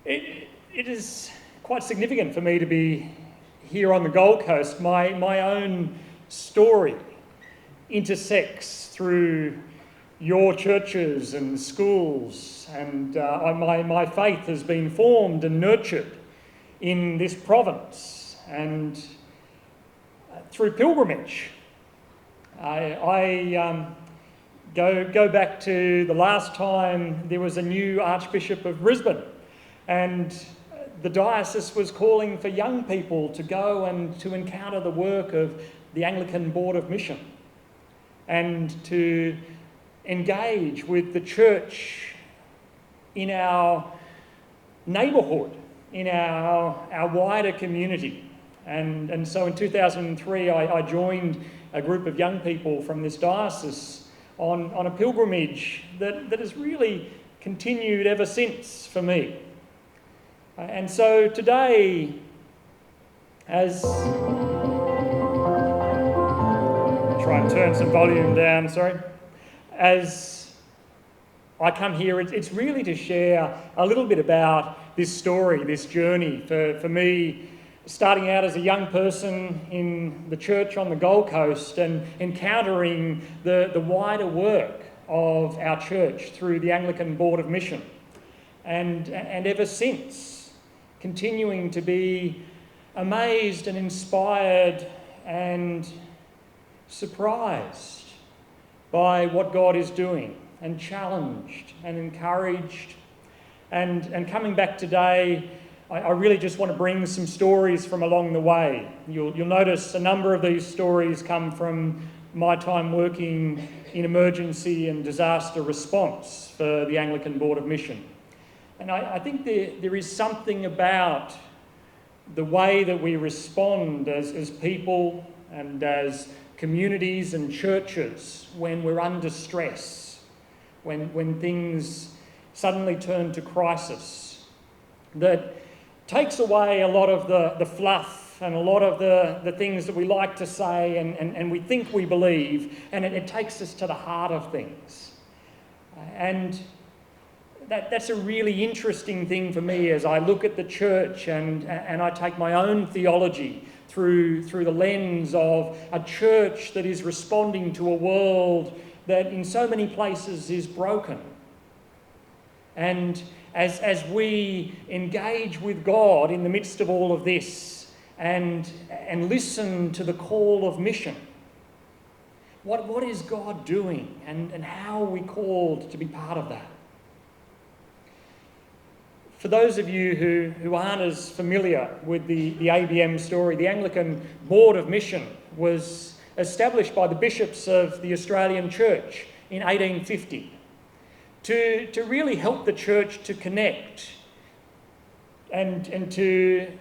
It is quite significant for me to be here on the Gold Coast. My own story intersects through your churches and schools, and my faith has been formed and nurtured in this province and through pilgrimage. I go back to the last time there was a new Archbishop of Brisbane, and the Diocese was calling for young people to go and to encounter the work of the Anglican Board of Mission and to engage with the church in our neighbourhood, in our wider community. And so in 2003 I joined a group of young people from this diocese on a pilgrimage that has really continued ever since for me. And so today, as try and turn some volume down, sorry. As I come here, it's really to share a little bit about this story, this journey for me, starting out as a young person in the church on the Gold Coast and encountering the wider work of our church through the Anglican Board of Mission. And ever since, continuing to be amazed and inspired and surprised by what God is doing, and challenged and encouraged. And coming back today, I really just want to bring some stories from along the way. You'll notice a number of these stories come from my time working in emergency and disaster response for the Anglican Board of Mission. And I think there is something about the way that we respond as people and as communities and churches when we're under stress, when things suddenly turn to crisis, that takes away a lot of the fluff and a lot of the things that we like to say and we think we believe, and it takes us to the heart of things. And that's a really interesting thing for me as I look at the church and I take my own theology through the lens of a church that is responding to a world that in so many places is broken. And as we engage with God in the midst of all of this and listen to the call of mission, what is God doing and how are we called to be part of that? For those of you who aren't as familiar with the ABM story, the Anglican Board of Mission was established by the bishops of the Australian Church in 1850 to really help the church to connect and to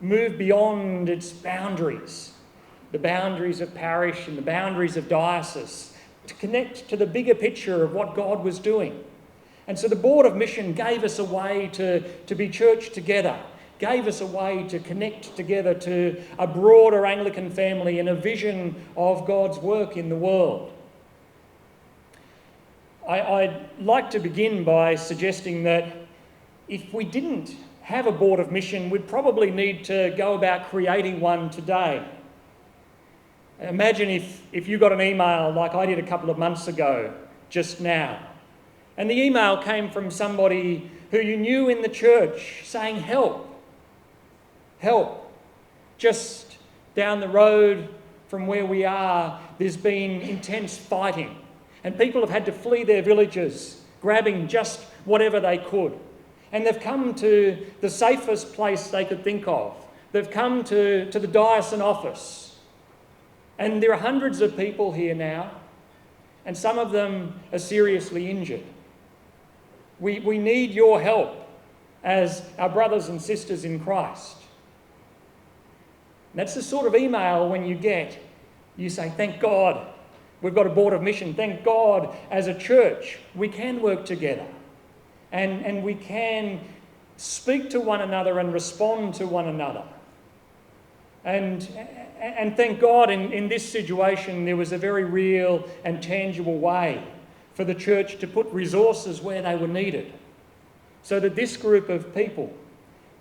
move beyond its boundaries, the boundaries of parish and the boundaries of diocese, to connect to the bigger picture of what God was doing. And so the Board of Mission gave us a way to be church together, gave us a way to connect together to a broader Anglican family and a vision of God's work in the world. I'd like to begin by suggesting that if we didn't have a Board of Mission, we'd probably need to go about creating one today. Imagine if you got an email like I did a couple of months ago, just now, and the email came from somebody who you knew in the church saying, help, just down the road from where we are, there's been intense fighting. And people have had to flee their villages, grabbing just whatever they could. And they've come to the safest place they could think of. They've come to the diocesan office. And there are hundreds of people here now, and some of them are seriously injured. We need your help as our brothers and sisters in Christ. And that's the sort of email when you get, you say, thank God we've got a Board of Mission. Thank God as a church we can work together and we can speak to one another and respond to one another. And thank God in this situation there was a very real and tangible way for the church to put resources where they were needed, so that this group of people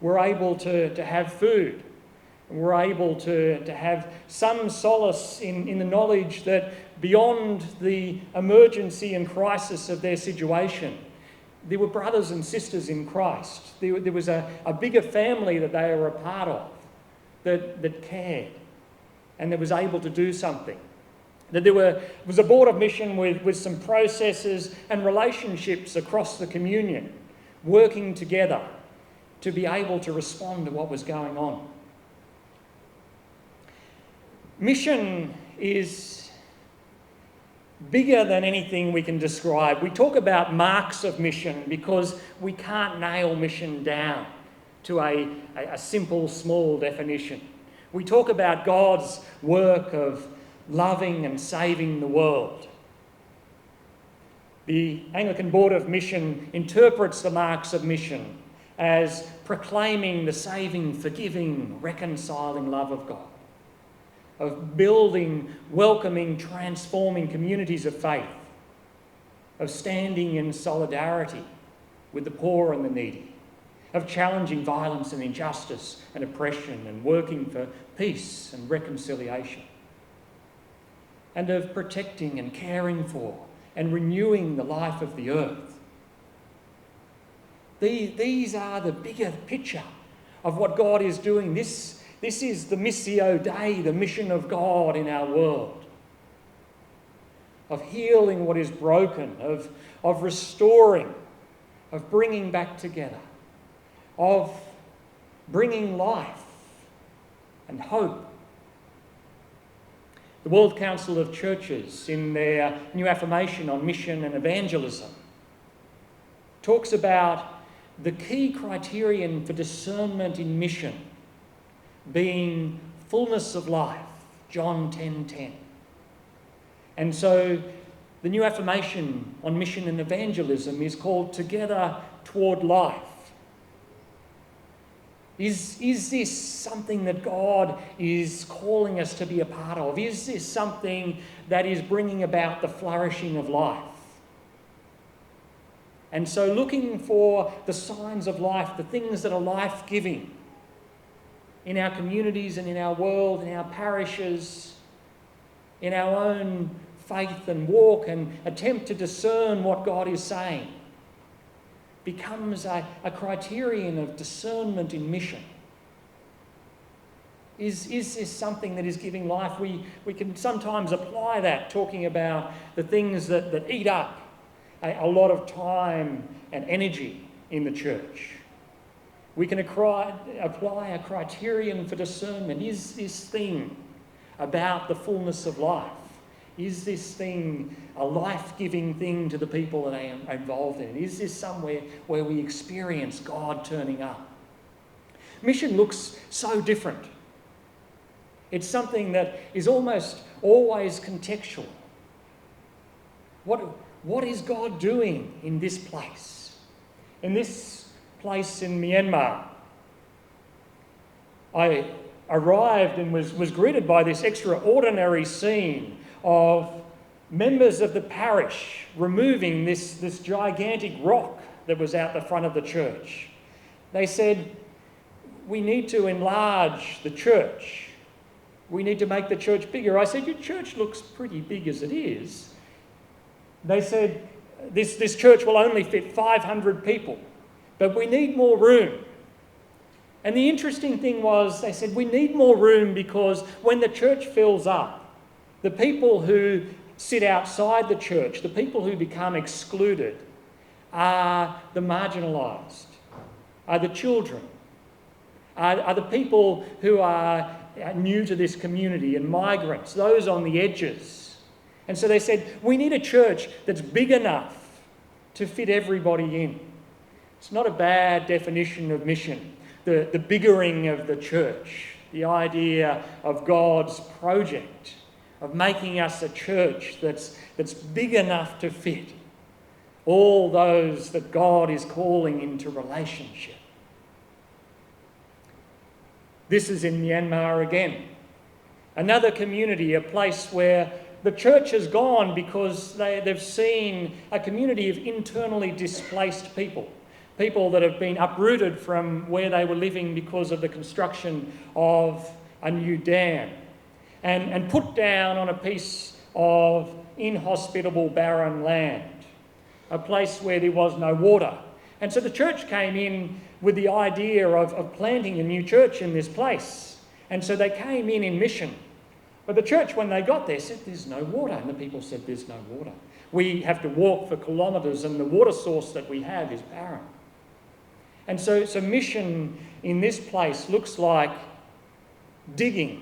were able to have food. We're able to have some solace in the knowledge that beyond the emergency and crisis of their situation, there were brothers and sisters in Christ. There was a bigger family that they were a part of that cared and that was able to do something. That there was a board of mission with some processes and relationships across the communion working together to be able to respond to what was going on. Mission is bigger than anything we can describe. We talk about marks of mission because we can't nail mission down to a simple, small definition. We talk about God's work of loving and saving the world. The Anglican Board of Mission interprets the marks of mission as proclaiming the saving, forgiving, reconciling love of God, of building, welcoming, transforming communities of faith, of standing in solidarity with the poor and the needy, of challenging violence and injustice and oppression and working for peace and reconciliation, and of protecting and caring for and renewing the life of the earth. These are the bigger picture of what God is doing. This is the Missio Dei, the mission of God in our world, of healing what is broken, of restoring, of bringing back together, of bringing life and hope. The World Council of Churches, in their new affirmation on mission and evangelism, talks about the key criterion for discernment in mission being fullness of life, John 10:10. And so the new affirmation on mission and evangelism is called Together Toward Life. Is this something that God is calling us to be a part of? Is this something that is bringing about the flourishing of life? And so looking for the signs of life, the things that are life-giving in our communities and in our world, in our parishes, in our own faith and walk, and attempt to discern what God is saying, becomes a criterion of discernment in mission. Is this something that is giving life? We can sometimes apply that, talking about the things that eat up a lot of time and energy in the church. We can apply a criterion for discernment. Is this thing about the fullness of life? Is this thing a life-giving thing to the people that are involved in it? Is this somewhere where we experience God turning up? Mission looks so different. It's something that is almost always contextual. What is God doing in this place? In this place in Myanmar, I arrived and was greeted by this extraordinary scene of members of the parish removing this gigantic rock that was out the front of the church. They said, we need to enlarge the church. We need to make the church bigger. I said, your church looks pretty big as it is. They said, this church will only fit 500 people, but we need more room. And the interesting thing was, they said, we need more room because when the church fills up, the people who sit outside the church, the people who become excluded, are the marginalised, are the children, are the people who are new to this community and migrants, those on the edges. And so they said, we need a church that's big enough to fit everybody in. It's not a bad definition of mission, the biggering of the church, the idea of God's project of making us a church that's big enough to fit all those that God is calling into relationship. This is in Myanmar again. Another community, a place where the church has gone because they've seen a community of internally displaced people. People that have been uprooted from where they were living because of the construction of a new dam and put down on a piece of inhospitable barren land, a place where there was no water. And so the church came in with the idea of planting a new church in this place. And so they came in mission. But the church, when they got there, said, there's no water. And the people said, there's no water. We have to walk for kilometres and the water source that we have is barren. And so mission in this place looks like digging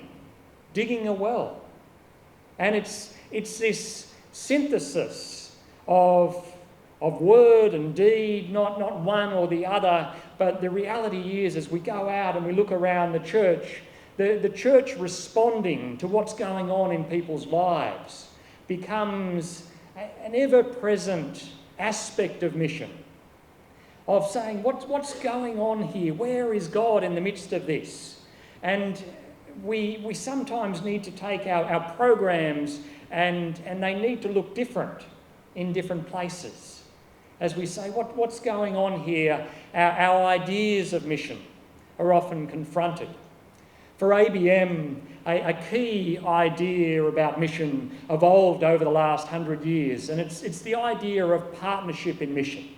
a well. And it's this synthesis of word and deed, not one or the other, but the reality is as we go out and we look around the church responding to what's going on in people's lives becomes an ever-present aspect of mission, of saying, what's going on here? Where is God in the midst of this? And we sometimes need to take our programs and they need to look different in different places. As we say, what's going on here? Our ideas of mission are often confronted. For ABM, a key idea about mission evolved over the last 100 years, and it's the idea of partnership in mission.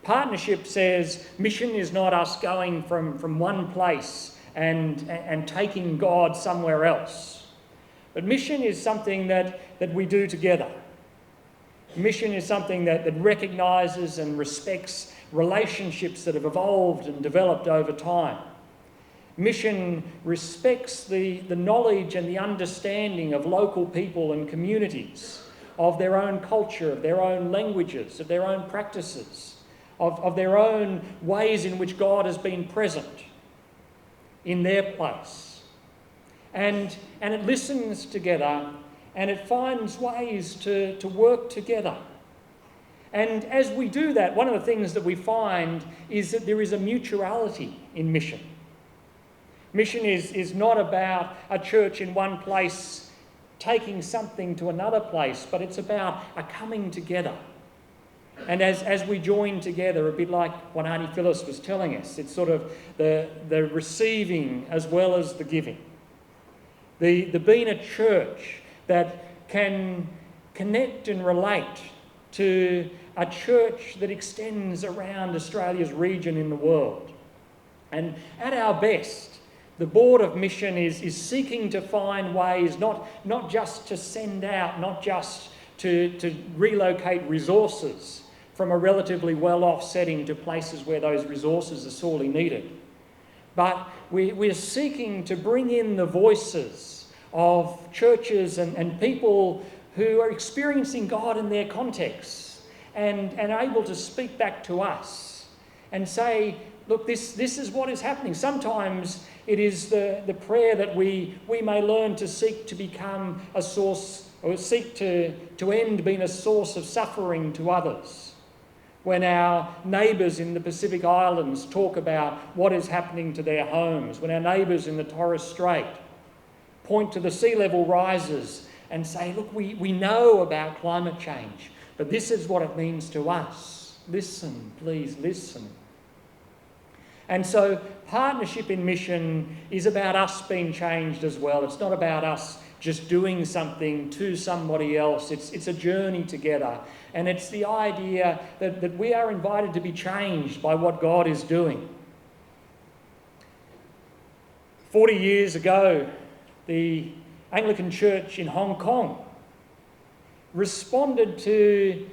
Partnership says mission is not us going from one place and taking God somewhere else. But mission is something that we do together. Mission is something that recognises and respects relationships that have evolved and developed over time. Mission respects the knowledge and the understanding of local people and communities, of their own culture, of their own languages, of their own practices, of their own ways in which God has been present in their place. And it listens together and it finds ways to work together. And as we do that, one of the things that we find is that there is a mutuality in mission. Mission is not about a church in one place taking something to another place, but it's about a coming together. And as we join together, a bit like what Auntie Phyllis was telling us, it's sort of the receiving as well as the giving. The being a church that can connect and relate to a church that extends around Australia's region in the world. And at our best, the Board of Mission is seeking to find ways not just to send out, not just to relocate resources from a relatively well-off setting to places where those resources are sorely needed. But we're seeking to bring in the voices of churches and people who are experiencing God in their contexts and able to speak back to us and say, look, this is what is happening. Sometimes it is the prayer that we may learn to seek to become a source, or seek to end being a source of suffering to others. When our neighbours in the Pacific Islands talk about what is happening to their homes, when our neighbours in the Torres Strait point to the sea level rises and say, look, we know about climate change, but this is what it means to us. Listen, please listen. And so partnership in mission is about us being changed as well. It's not about us just doing something to somebody else. It's a journey together. And it's the idea that we are invited to be changed by what God is doing. 40 years ago, the Anglican Church in Hong Kong responded to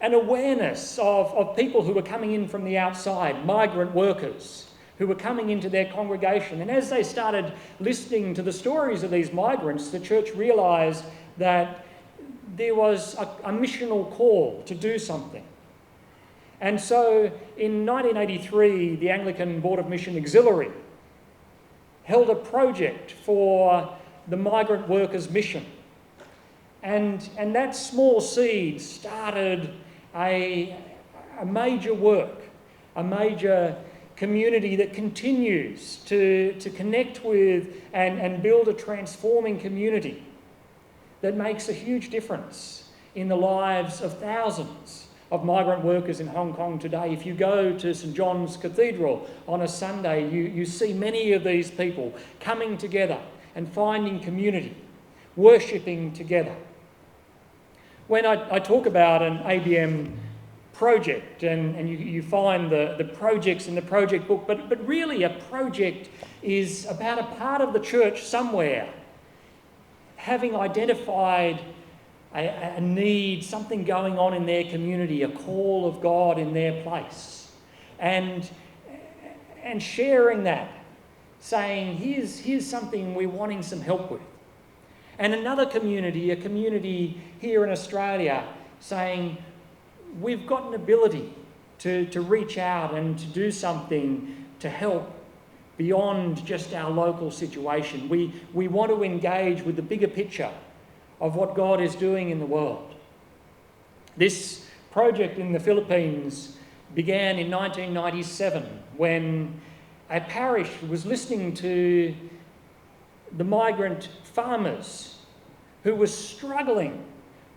an awareness of people who were coming in from the outside, migrant workers who were coming into their congregation. And as they started listening to the stories of these migrants, the church realised that there was a missional call to do something. And so in 1983, the Anglican Board of Mission Auxiliary held a project for the migrant workers' mission. And that small seed started a major work, a major community that continues to connect with and build a transforming community that makes a huge difference in the lives of thousands of migrant workers in Hong Kong today. If you go to St John's Cathedral on a Sunday, you see many of these people coming together and finding community, worshipping together. When I talk about an ABM project, and you find the projects in the project book, but really a project is about a part of the church somewhere having identified a need, something going on in their community, a call of God in their place, and sharing that, saying, here's something we're wanting some help with. And another community, a community here in Australia, saying, we've got an ability to reach out and to do something to help beyond just our local situation. We want to engage with the bigger picture of what God is doing in the world. This project in the Philippines began in 1997 when a parish was listening to the migrant farmers who were struggling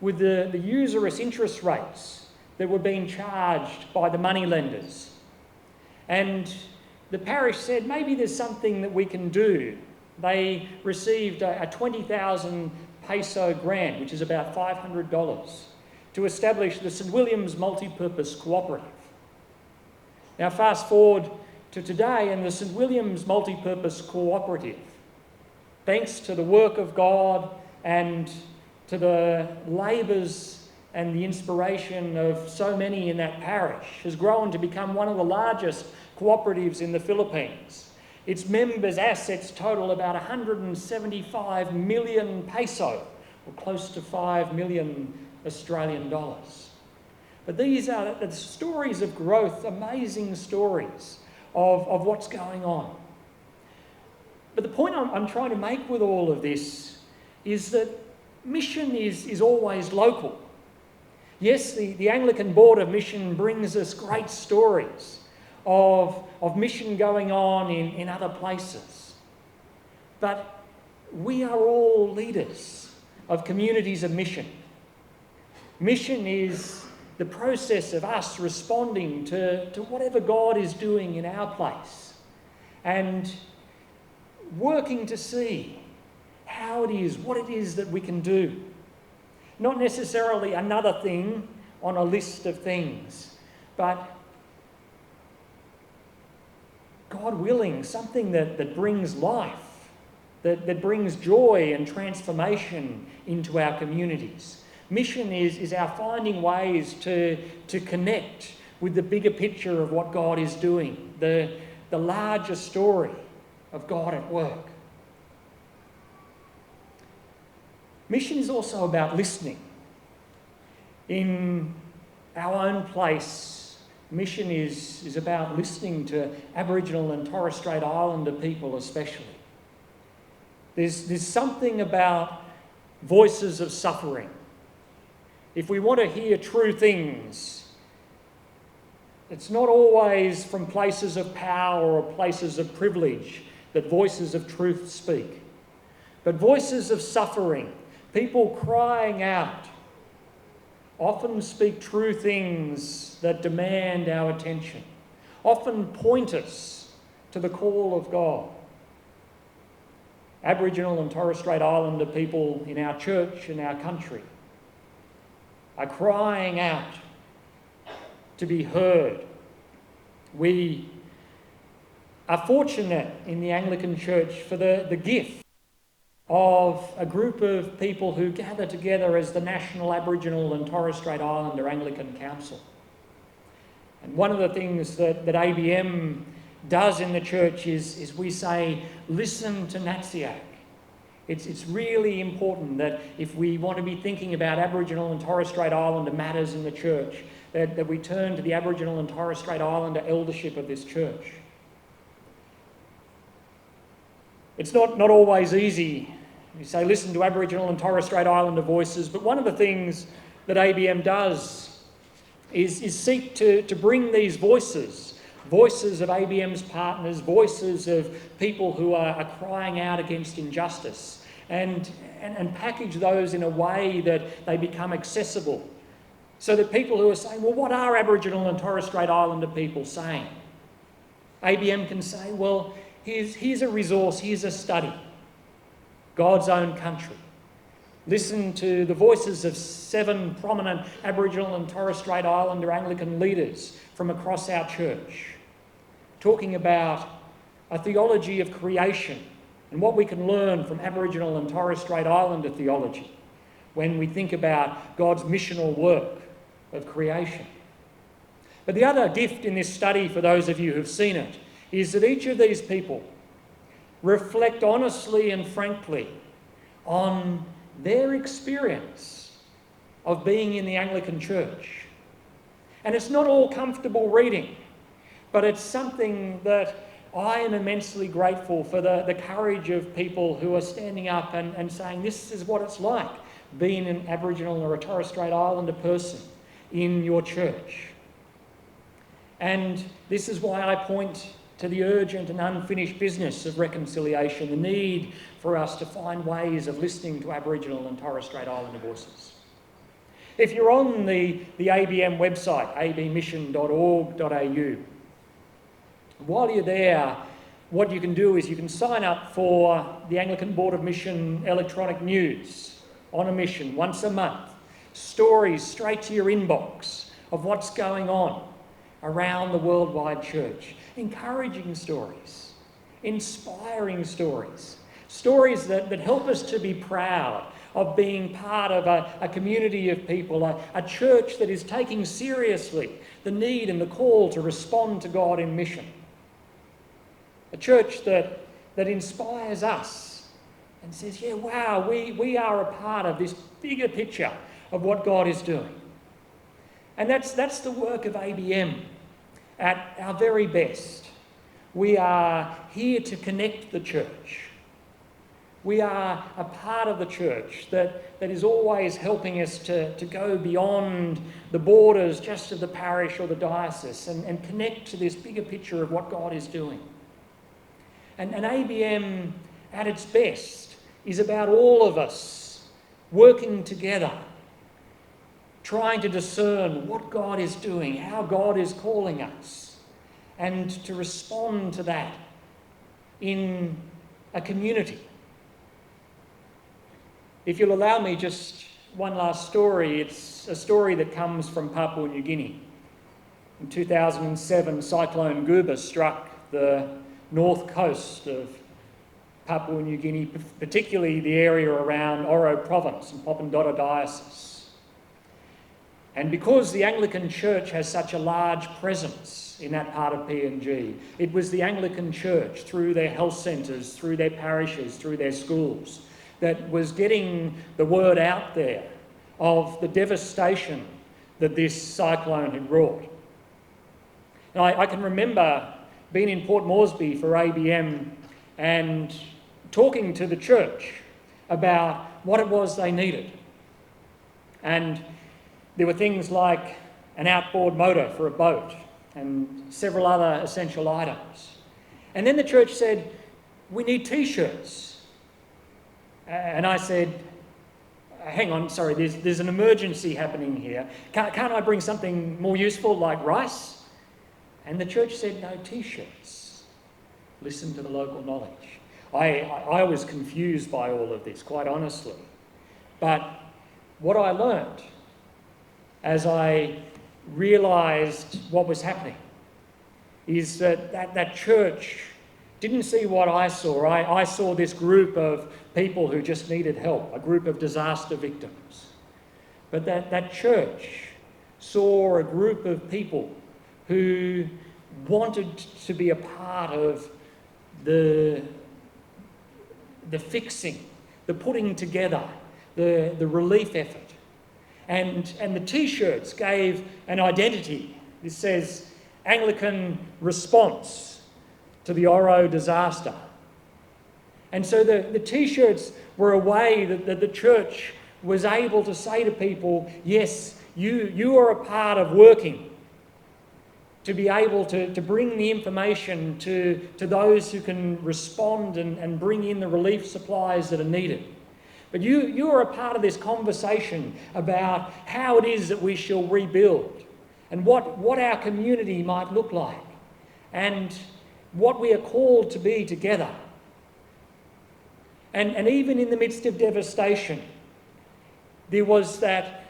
with the usurious interest rates that were being charged by the moneylenders. And the parish said, maybe there's something that we can do. They received a 20,000 peso grant, which is about $500, to establish the St William's Multipurpose Cooperative. Now fast forward to today, and the St William's Multipurpose Cooperative, thanks to the work of God and to the labours and the inspiration of so many in that parish, has grown to become one of the largest cooperatives in the Philippines. Its members' assets total about 175 million peso, or close to 5 million Australian dollars. But these are the stories of growth, amazing stories of what's going on. But the point I'm trying to make with all of this is that mission is always local. Yes, the Anglican Board of Mission brings us great stories of mission going on in other places. But we are all leaders of communities of mission. Mission is the process of us responding to whatever God is doing in our place and working to see how it is, what it is that we can do. Not necessarily another thing on a list of things, but God willing, something that brings life, that brings joy and transformation into our communities. Mission is our finding ways to connect with the bigger picture of what God is doing, the larger story of God at work. Mission is also about listening. In our own place, mission is about listening to Aboriginal and Torres Strait Islander people especially. There's something about voices of suffering. If we want to hear true things, it's not always from places of power or places of privilege that voices of truth speak, but voices of suffering, people crying out, often speak true things that demand our attention, often point us to the call of God. Aboriginal and Torres Strait Islander people in our church and our country are crying out to be heard. We are fortunate in the Anglican Church for the gift of a group of people who gather together as the National Aboriginal and Torres Strait Islander Anglican Council. And one of the things that ABM does in the church is we say, listen to Natsiak. It's really important that if we want to be thinking about Aboriginal and Torres Strait Islander matters in the church, that we turn to the Aboriginal and Torres Strait Islander eldership of this church. It's not always easy. You say, listen to Aboriginal and Torres Strait Islander voices, but one of the things that ABM does is seek to bring these voices of ABM's partners, voices of people who are crying out against injustice, and package those in a way that they become accessible So that people who are saying, well, what are Aboriginal and Torres Strait Islander people saying? ABM can say, well, here's a resource, here's a study. God's own country. Listen to the voices of 7 prominent Aboriginal and Torres Strait Islander Anglican leaders from across our church, talking about a theology of creation and what we can learn from Aboriginal and Torres Strait Islander theology when we think about God's missional work of creation. But the other gift in this study, for those of you who've seen it, is that each of these people reflect honestly and frankly on their experience of being in the Anglican Church. And it's not all comfortable reading, but it's something that I am immensely grateful for the courage of people who are standing up and saying, this is what it's like being an Aboriginal or a Torres Strait Islander person in your church. And this is why I point to the urgent and unfinished business of reconciliation, the need for us to find ways of listening to Aboriginal and Torres Strait Islander voices. If you're on the ABM website, abmission.org.au, while you're there, what you can do is you can sign up for the Anglican Board of Mission electronic news on a mission once a month. Stories straight to your inbox of what's going on around the worldwide church. Encouraging stories, inspiring stories, stories that help us to be proud of being part of a community of people, a church that is taking seriously the need and the call to respond to God in mission. A church that inspires us and says, yeah, wow, we are a part of this bigger picture of what God is doing. And that's the work of ABM at our very best. We are here to connect the church. We are a part of the church that is always helping us to go beyond the borders just of the parish or the diocese and connect to this bigger picture of what God is doing. And ABM at its best is about all of us working together, trying to discern what God is doing, how God is calling us, and to respond to that in a community. If you'll allow me just one last story, it's a story that comes from Papua New Guinea. In 2007, Cyclone Guba struck the north coast of Papua New Guinea, particularly the area around Oro Province and Popondota Diocese. And because the Anglican Church has such a large presence in that part of PNG, it was the Anglican Church, through their health centres, through their parishes, through their schools, that was getting the word out there of the devastation that this cyclone had wrought. And I can remember being in Port Moresby for ABM and talking to the church about what it was they needed. And there were things like an outboard motor for a boat and several other essential items. And then the church said, we need T-shirts. And I said, hang on, sorry, there's an emergency happening here. Can't I bring something more useful like rice? And the church said, no, T-shirts. Listen to the local knowledge. I was confused by all of this, quite honestly. But what I learned as I realised what was happening is that church didn't see what I saw. I saw this group of people who just needed help, a group of disaster victims. But that church saw a group of people who wanted to be a part of the fixing, the putting together, the relief effort. And the T-shirts gave an identity. This says Anglican response to the Oro disaster. And so the T-shirts were a way that the church was able to say to people, yes, you are a part of working to be able to bring the information to those who can respond and bring in the relief supplies that are needed. But you are a part of this conversation about how it is that we shall rebuild and what our community might look like and what we are called to be together. And even in the midst of devastation, there was that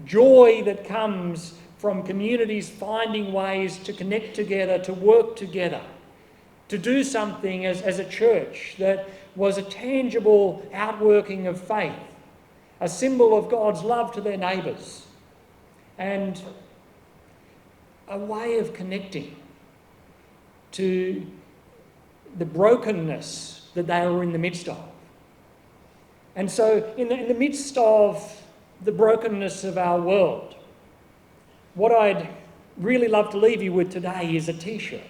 joy that comes from communities finding ways to connect together, to work together, to do something as a church that was a tangible outworking of faith, a symbol of God's love to their neighbours, and a way of connecting to the brokenness that they were in the midst of. And so in the midst of the brokenness of our world, what I'd really love to leave you with today is a t-shirt.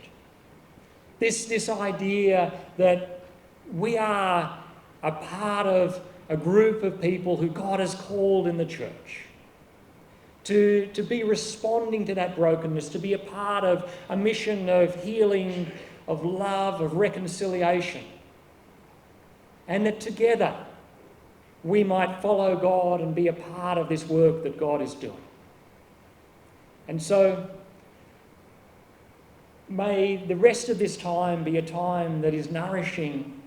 This idea that we are a part of a group of people who God has called in the church to be responding to that brokenness, to be a part of a mission of healing, of love, of reconciliation. And that together we might follow God and be a part of this work that God is doing. And so may the rest of this time be a time that is nourishing.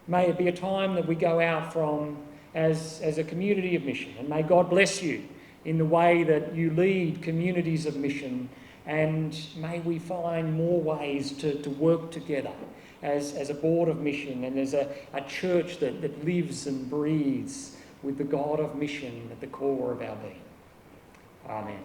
May it be a time that we go out from as a community of mission. And may God bless you in the way that you lead communities of mission. And may we find more ways to work together as a board of mission and as a church that lives and breathes with the God of mission at the core of our being. Amen.